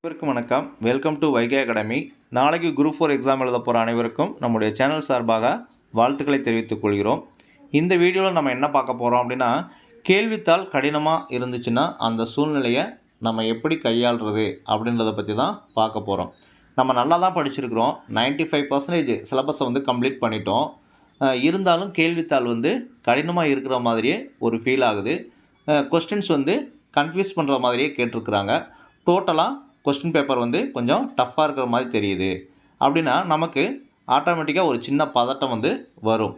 அனைவருக்கும் வணக்கம். Welcome to Vaigai academy. நாளைக்கு குரூப் 4 எக்ஸாம் எழுத போகிற அனைவருக்கும் நம்முடைய சேனல் சார்பாக வாழ்த்துக்களை தெரிவித்துக் கொள்கிறோம். இந்த வீடியோவில் நம்ம என்ன பார்க்க போகிறோம் அப்படின்னா, கேள்வித்தாள் கடினமாக இருந்துச்சுன்னா அந்த சூழ்நிலையை நம்ம எப்படி கையாளுறது அப்படின்றத பற்றி தான் பார்க்க போகிறோம். நம்ம நல்லா தான் படிச்சிருக்கிறோம். 95% சிலபஸை கம்ப்ளீட் பண்ணிட்டோம். இருந்தாலும் கேள்வித்தாள் கடினமாக இருக்கிற மாதிரியே ஒரு ஃபீல் ஆகுது. கொஸ்டின்ஸ் கன்ஃபியூஸ் பண்ணுற மாதிரியே கேட்டிருக்கிறாங்க. டோட்டலாக கொஸ்டின் பேப்பர் கொஞ்சம் டஃப்பாக இருக்கிற மாதிரி தெரியுது அப்படின்னா நமக்கு ஆட்டோமேட்டிக்காக ஒரு சின்ன பதட்டம் வரும்.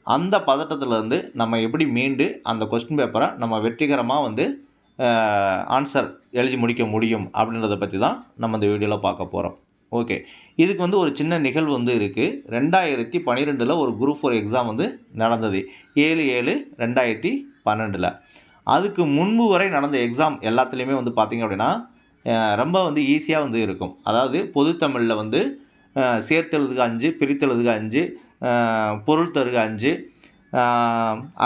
அந்த பதட்டத்திலேருந்து நம்ம எப்படி மீண்டு அந்த கொஸ்டின் பேப்பரை நம்ம வெற்றிகரமாக ஆன்சர் எழுதி முடிக்க முடியும் அப்படின்றத பற்றி தான் நம்ம இந்த வீடியோவில் பார்க்க போகிறோம். ஓகே, இதுக்கு ஒரு சின்ன நிகழ்வு இருக்குது. 2012 ஒரு குரூப் 4 எக்ஸாம் நடந்தது. 7/7/2012. அதுக்கு முன்பு வரை நடந்த எக்ஸாம் எல்லாத்துலேயுமே பார்த்திங்க அப்படின்னா ரொம்ப ஈஸியாக இருக்கும். அதாவது பொது தமிழில் சேர்த்தெழுதுக 5, பிரித்தெழுதுக 5, பொருள் தருக 5,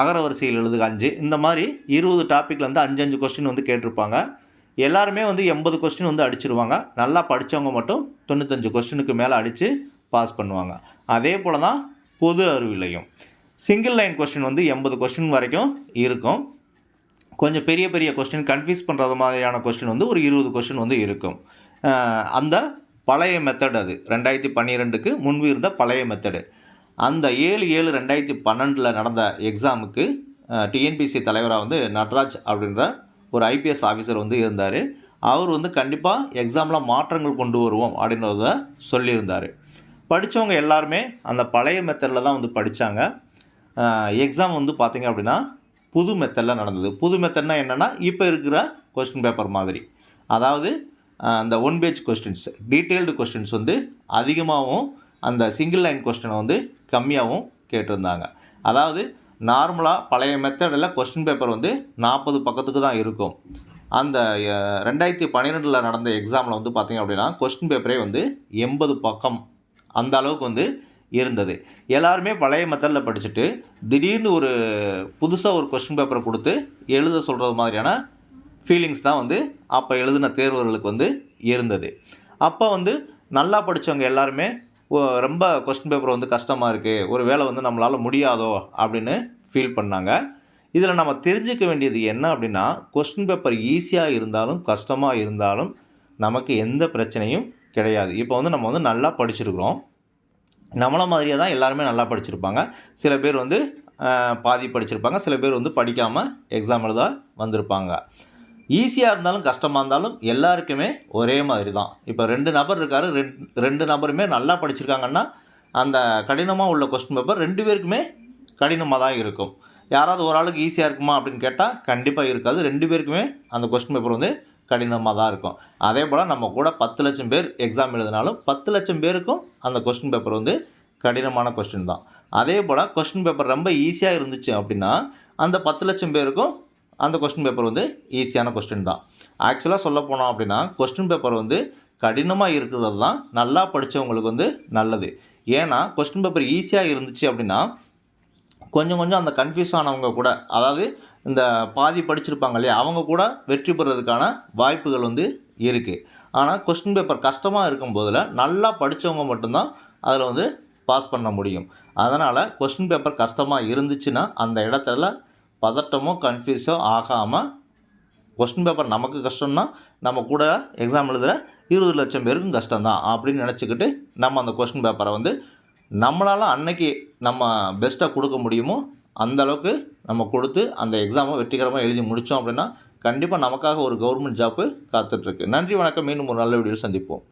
அகரவரிசையில் எழுதுக 5, இந்த மாதிரி 20 டாப்பிக்கில் 5 கொஸ்டின் கேட்டிருப்பாங்க. எல்லாருமே 80 கொஸ்டின் அடிச்சிருவாங்க. நல்லா படித்தவங்க மட்டும் 95 கொஸ்டினுக்கு மேலே அடித்து பாஸ் பண்ணுவாங்க. அதே போல் தான் பொது அறிவிலையும் சிங்கிள் லைன் கொஸ்டின் 80 கொஸ்டின் வரைக்கும் இருக்கும். கொஞ்சம் பெரிய பெரிய கொஸ்டின் கன்ஃபியூஸ் பண்ணுறது மாதிரியான கொஸ்டின் ஒரு 20 கொஸ்டின் இருக்கும். அந்த பழைய மெத்தட், அது 2012க்கு முன்பு இருந்த பழைய மெத்தடு. அந்த 7/7/2012 நடந்த எக்ஸாமுக்கு டிஎன்பிசி தலைவராக நட்ராஜ் அப்படின்ற ஒரு ஐபிஎஸ் ஆஃபீஸர் இருந்தார். அவர் கண்டிப்பாக எக்ஸாமில் மாற்றங்கள் கொண்டு வருவோம் அப்படின்றத சொல்லியிருந்தார். படித்தவங்க எல்லாருமே அந்த பழைய மெத்தடில் தான் படித்தாங்க. எக்ஸாம் பார்த்திங்க அப்படின்னா புது மெத்தடில் நடந்தது. புது மெத்தட்னா என்னென்னா, இப்போ இருக்கிற கொஸ்டின் பேப்பர் மாதிரி. அதாவது அந்த 1 பேஜ் கொஸ்டின்ஸ், டீட்டெயில்டு கொஸ்டின்ஸ் அதிகமாகவும் அந்த சிங்கிள் லைன் கொஸ்டினை கம்மியாகவும் கேட்டிருந்தாங்க. அதாவது நார்மலாக பழைய மெத்தடில் கொஸ்டின் பேப்பர் 40 பக்கத்துக்கு தான் இருக்கும். அந்த 2012 நடந்த எக்ஸாமில் பார்த்திங்க அப்படின்னா கொஸ்டின் பேப்பரே 80 பக்கம் அந்த அளவுக்கு இருந்தது. எல்லாருமே பழைய மெத்தடில் படிச்சுட்டு திடீர்னு ஒரு புதுசாக ஒரு கொஸ்டின் பேப்பரை கொடுத்து எழுத சொல்கிறது மாதிரியான ஃபீலிங்ஸ் தான் அப்போ எழுதின தேர்வர்களுக்கு இருந்தது. அப்போ நல்லா படித்தவங்க எல்லாருமே ரொம்ப கொஸ்டின் பேப்பர் கஷ்டமாக இருக்குது, ஒரு வேளை நம்மளால் முடியாதோ அப்படின்னு ஃபீல் பண்ணாங்க. இதில் நம்ம தெரிஞ்சுக்க வேண்டியது என்ன அப்படின்னா, கொஸ்டின் பேப்பர் ஈஸியாக இருந்தாலும் கஷ்டமாக இருந்தாலும் நமக்கு எந்த பிரச்சனையும் கிடையாது. இப்போ நம்ம நல்லா படிச்சிருக்கிறோம். நம்மள மாதிரியே தான் எல்லாருமே நல்லா படிச்சிருப்பாங்க. சில பேர் பாதி படிச்சிருப்பாங்க, சில பேர் படிக்காமல் எக்ஸாம் எழுத வந்திருப்பாங்க. ஈஸியாக இருந்தாலும் கஷ்டமாக இருந்தாலும் எல்லாருக்குமே ஒரே மாதிரி தான். இப்போ 2 நபர் இருக்கார், ரெண்டு நபருமே நல்லா படிச்சிருக்காங்கன்னா அந்த கடினமாக உள்ள கொஸ்டின் பேப்பர் 2 பேருக்குமே கடினமாக தான் இருக்கும். யாராவது ஒரு ஆளுக்கு ஈஸியாக இருக்குமா அப்படின்னு கேட்டால் கண்டிப்பாக இருக்காது. 2 பேருக்குமே அந்த கொஸ்டின் பேப்பர் கடினமாக தான் இருக்கும். அதே போல் நம்ம கூட 10 லட்சம் பேர் எக்ஸாம் எழுதினாலும் 10 லட்சம் பேருக்கும் அந்த கொஸ்டின் பேப்பர் கடினமான கொஸ்டின் தான். அதே போல் கொஸ்டின் பேப்பர் ரொம்ப ஈஸியாக இருந்துச்சு அப்படின்னா அந்த 10 லட்சம் பேருக்கும் அந்த கொஸ்டின் பேப்பர் ஈஸியான கொஸ்டின் தான். ஆக்சுவலாக சொல்ல போனோம் அப்படின்னா கொஸ்டின் பேப்பர் கடினமாக இருக்கிறது தான் நல்லா படித்தவங்களுக்கு நல்லது. ஏன்னா கொஸ்டின் பேப்பர் ஈஸியாக இருந்துச்சு அப்படின்னா கொஞ்சம் அந்த கன்ஃபியூஸ் ஆனவங்க கூட, அதாவது இந்த பாதி படிச்சிருப்பாங்க இல்லையா, அவங்க கூட வெற்றி பெறதுக்கான வாய்ப்புகள் இருக்குது. ஆனால் கொஸ்டின் பேப்பர் கஷ்டமாக இருக்கும்போதில் நல்லா படித்தவங்க மட்டும்தான் அதில் பாஸ் பண்ண முடியும். அதனால் கொஸ்டின் பேப்பர் கஷ்டமாக இருந்துச்சுன்னா அந்த இடத்துல பதட்டமோ கன்ஃபியூஸோ ஆகாமல், கொஸ்டின் பேப்பர் நமக்கு கஷ்டம்னா நம்ம கூட எக்ஸாம் எழுதுகிற 20 லட்சம் பேருக்கும் கஷ்டம்தான் அப்படின்னு நினச்சிக்கிட்டு நம்ம அந்த கொஸ்டின் பேப்பரை நம்மளால் அன்னைக்கு நம்ம பெஸ்ட்டாக கொடுக்க முடியுமோ அந்தளவுக்கு நம்ம கொடுத்து அந்த எக்ஸாமை வெற்றிகரமாக எழுதி முடித்தோம் அப்படின்னா கண்டிப்பாக நமக்காக ஒரு கவர்மெண்ட் ஜாப்பு காத்துட்ருக்கு. நன்றி, வணக்கம். மீண்டும் ஒரு நல்ல வீடியோவில் சந்திப்போம்.